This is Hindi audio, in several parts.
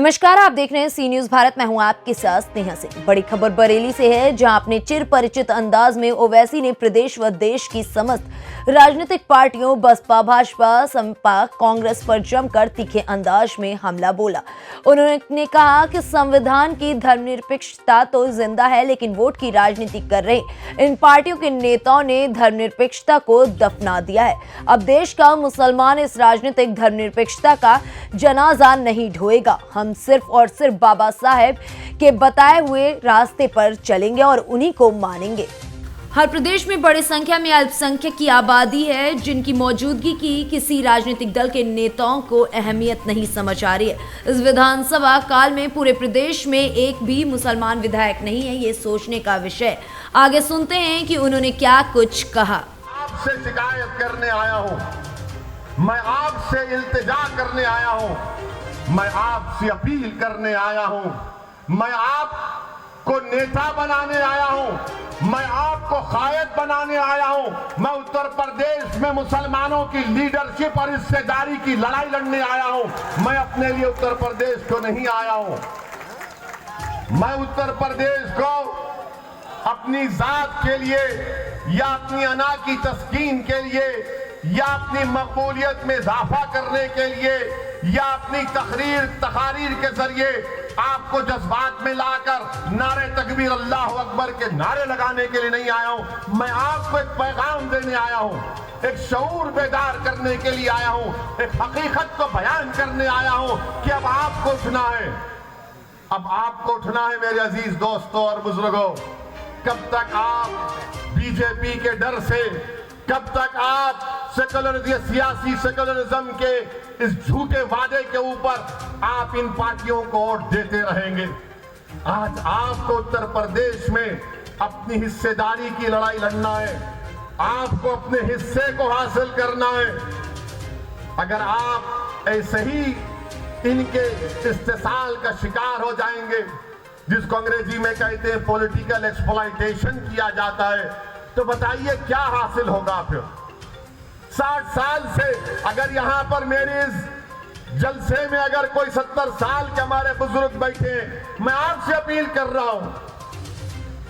नमस्कार, आप देख रहे हैं सी न्यूज भारत। मैं हूं आपके साथ स्नेहा सिंह। बड़ी खबर बरेली से है, जहां अपने चिर परिचित अंदाज में ओवैसी ने प्रदेश व देश की समस्त राजनीतिक पार्टियों बसपा, भाजपा, समपा, कांग्रेस पर जमकर तीखे अंदाज में हमला बोला। उन्होंने कहा कि संविधान की धर्मनिरपेक्षता तो जिंदा है, लेकिन वोट की राजनीति कर रहे इन पार्टियों के नेताओं ने धर्मनिरपेक्षता को दफना दिया है। अब देश का मुसलमान इस राजनीतिक धर्मनिरपेक्षता का जनाजा नहीं ढोएगा। हम सिर्फ और सिर्फ बाबा साहेब के बताए हुए रास्ते पर चलेंगे और उन्हीं को मानेंगे। हर प्रदेश में बड़ी संख्या में अल्पसंख्यक की आबादी है, जिनकी मौजूदगी की किसी राजनीतिक दल के नेताओं को अहमियत नहीं समझ आ रही है। इस विधानसभा काल में पूरे प्रदेश में एक भी मुसलमान विधायक नहीं है, ये सोचने का विषय। आगे सुनते हैं कि उन्होंने क्या कुछ कहा। आपसे शिकायत करने आया हूँ, मैं आपसे इल्तिजा करने आया हूँ, मैं आपसे अपील करने आया हूँ, मैं आपको नेता बनाने आया हूँ, मैं आपको कायद बनाने आया हूँ। मैं उत्तर प्रदेश में मुसलमानों की लीडरशिप और हिस्सेदारी की लड़ाई लड़ने आया हूँ। मैं अपने लिए उत्तर प्रदेश को नहीं आया हूँ। मैं उत्तर प्रदेश को अपनी जात के लिए या अपनी अना की तस्कीन के लिए या अपनी मकबूलियत में इजाफा करने के लिए या अपनी तकारीर के जरिए आपको जज्बात में लाकर नारे तकबीर अल्लाह अकबर के नारे लगाने के लिए नहीं आया हूं। मैं आपको एक पैगाम देने आया हूं, एक शऊर बेदार करने के लिए आया हूं, एक हकीकत को बयान करने आया हूं कि अब आपको उठना है, अब आपको उठना है मेरे अजीज दोस्तों और बुजुर्गों। कब तक आप बीजेपी के डर से, कब तक आप सियासी सेकुलरिज्म के इस झूठे वादे के ऊपर आप इन पार्टियों को वोट देते रहेंगे? आज आपको उत्तर प्रदेश में अपनी हिस्सेदारी की लड़ाई लड़ना है, आपको अपने हिस्से को हासिल करना है। अगर आप ऐसे ही इनके इस्तेसाल का शिकार हो जाएंगे, जिसको अंग्रेजी में कहते हैं पॉलिटिकल एक्सप्लॉयटेशन किया जाता है, तो बताइए क्या हासिल होगा फिर? 60 साल से अगर यहां पर मेरे इस जलसे में अगर कोई 70 साल के हमारे बुजुर्ग बैठे हैं, मैं आपसे अपील कर रहा हूं,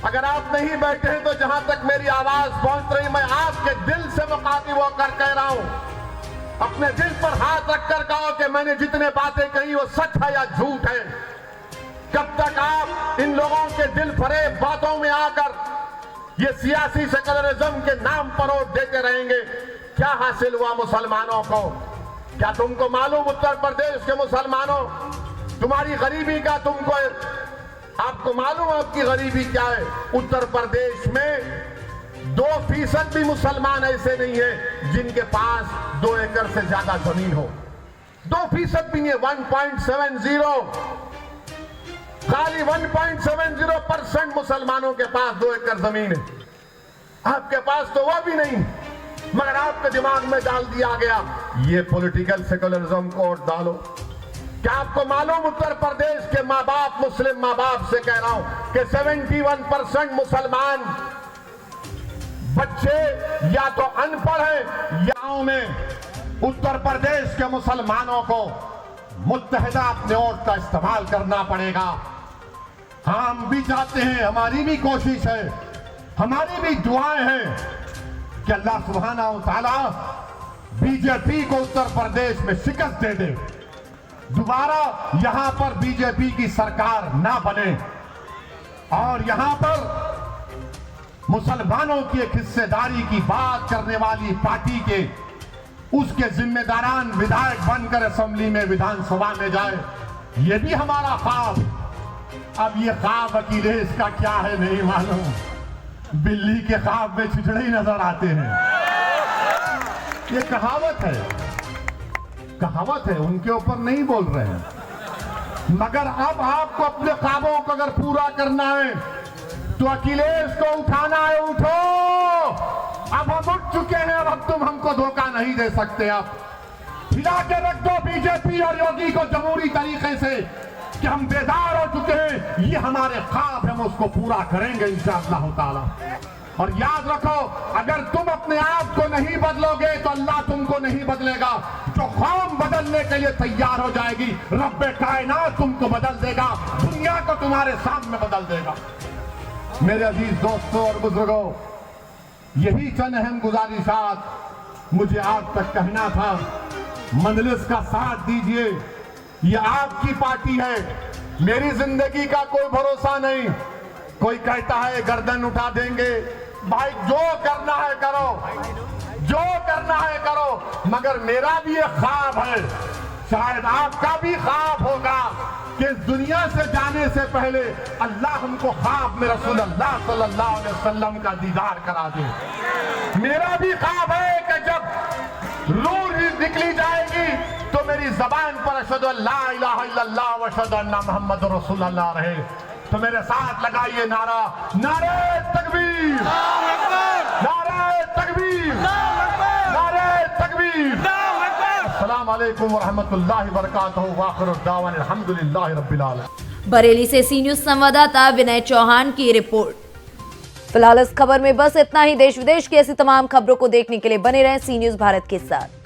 अगर आप नहीं बैठे हैं तो जहां तक मेरी आवाज पहुंच रही, मैं आपके दिल से मुखातिब होकर कह रहा हूं, अपने दिल पर हाथ रखकर कहो कि मैंने जितने बातें कही वो सच है या झूठ है। कब तक आप इन लोगों के दिल फरेब बातों में आकर ये सियासी सेकुलरिज्म के नाम पर वोट देते रहेंगे? क्या हासिल हुआ मुसलमानों को? क्या तुमको मालूम उत्तर प्रदेश के मुसलमानों, तुम्हारी गरीबी का तुमको आपको मालूम आपकी गरीबी क्या है? उत्तर प्रदेश में 2% भी मुसलमान ऐसे नहीं है जिनके पास 2 एकड़ से ज्यादा जमीन हो। 2% भी नहीं है। 1.70, खाली 1.70% मुसलमानों के पास 2 एकड़ जमीन है। आपके पास तो वह भी नहीं, मगर आपके दिमाग में डाल दिया गया ये पॉलिटिकल सेकुलरिज्म को वोट डालो। क्या आपको मालूम उत्तर प्रदेश के माँ बाप, मुस्लिम माँ बाप से कह रहा हूं कि 71% मुसलमान बच्चे या तो अनपढ़ हैं या में उत्तर प्रदेश के मुसलमानों को मुत्तहिदा अपने वोट का इस्तेमाल करना पड़ेगा। हम भी चाहते हैं, हमारी भी कोशिश है, हमारी भी दुआएं हैं कि अल्लाह सुब्हानहू व तआला बीजेपी को उत्तर प्रदेश में शिकस्त दे दे, दोबारा यहां पर बीजेपी की सरकार ना बने और यहां पर मुसलमानों की एक हिस्सेदारी की बात करने वाली पार्टी के उसके जिम्मेदारान विधायक बनकर असेंबली में, विधानसभा में जाए। ये भी हमारा ख्वाब। अब ये ख्वाब अकीलेश का क्या है नहीं मालूम, बिल्ली के ख्वाब में छिछड़े ही नजर आते हैं। ये कहावत है, कहावत है, उनके ऊपर नहीं बोल रहे हैं। मगर अब आपको अपने ख्वाबों को अगर पूरा करना है तो अखिलेश को उठाना है। उठो, अब हम उठ चुके हैं, अब तुम हमको धोखा नहीं दे सकते। अब हिला के रख दो बीजेपी और योगी को जमहूरी तरीके से कि हम बेदार हो चुके हैं, ये हमारे ख्वाब, हम उसको पूरा करेंगे इंशाअल्लाह ताला। और याद रखो, अगर तुम अपने आप को नहीं बदलोगे तो अल्लाह तुमको नहीं बदलेगा। जो कौम बदलने के लिए तैयार हो जाएगी, रब्बे कायनात तुमको बदल देगा, दुनिया को तुम्हारे सामने बदल देगा। मेरे अजीज दोस्तों और बुजुर्गों, यही चंद अहम गुजारिशात मुझे आप तक कहना था। मजलिस का साथ दीजिए, ये आपकी पार्टी है, मेरी जिंदगी का कोई भरोसा नहीं। कोई कहता है गर्दन उठा देंगे, भाई जो करना है करो, जो करना है करो, मगर मेरा भी एक ख्वाब है, शायद आपका भी ख्वाब होगा कि इस दुनिया से जाने से पहले अल्लाह हमको ख्वाब में रसूल अल्लाह सल्लल्लाहु अलैहि वसल्लम का दीदार करा दे। मेरा भी ख्वाब है कि जब रूह निकली जाएगी तो मेरी जबान पर अशहदु अल्ला इलाहा इल्लल्लाह व अशहदु अन्ना मुहम्मदुर रसूलुल्लाह रहे। तो मेरे साथ लगाइए नारा, नारे तकबीर, नारे तकबीर, नारे तकबीर। अस्सलाम वालेकुम व रहमतुल्लाहि व बरकातहू व आखिरु दावाना अल्हम्दुलिल्लाहि रब्बिल आलमीन। बरेली से सी न्यूज संवाददाता विनय चौहान की रिपोर्ट। फिलहाल इस खबर में बस इतना ही। देश विदेश की ऐसी तमाम खबरों को देखने के लिए बने रहें सी न्यूज भारत के साथ।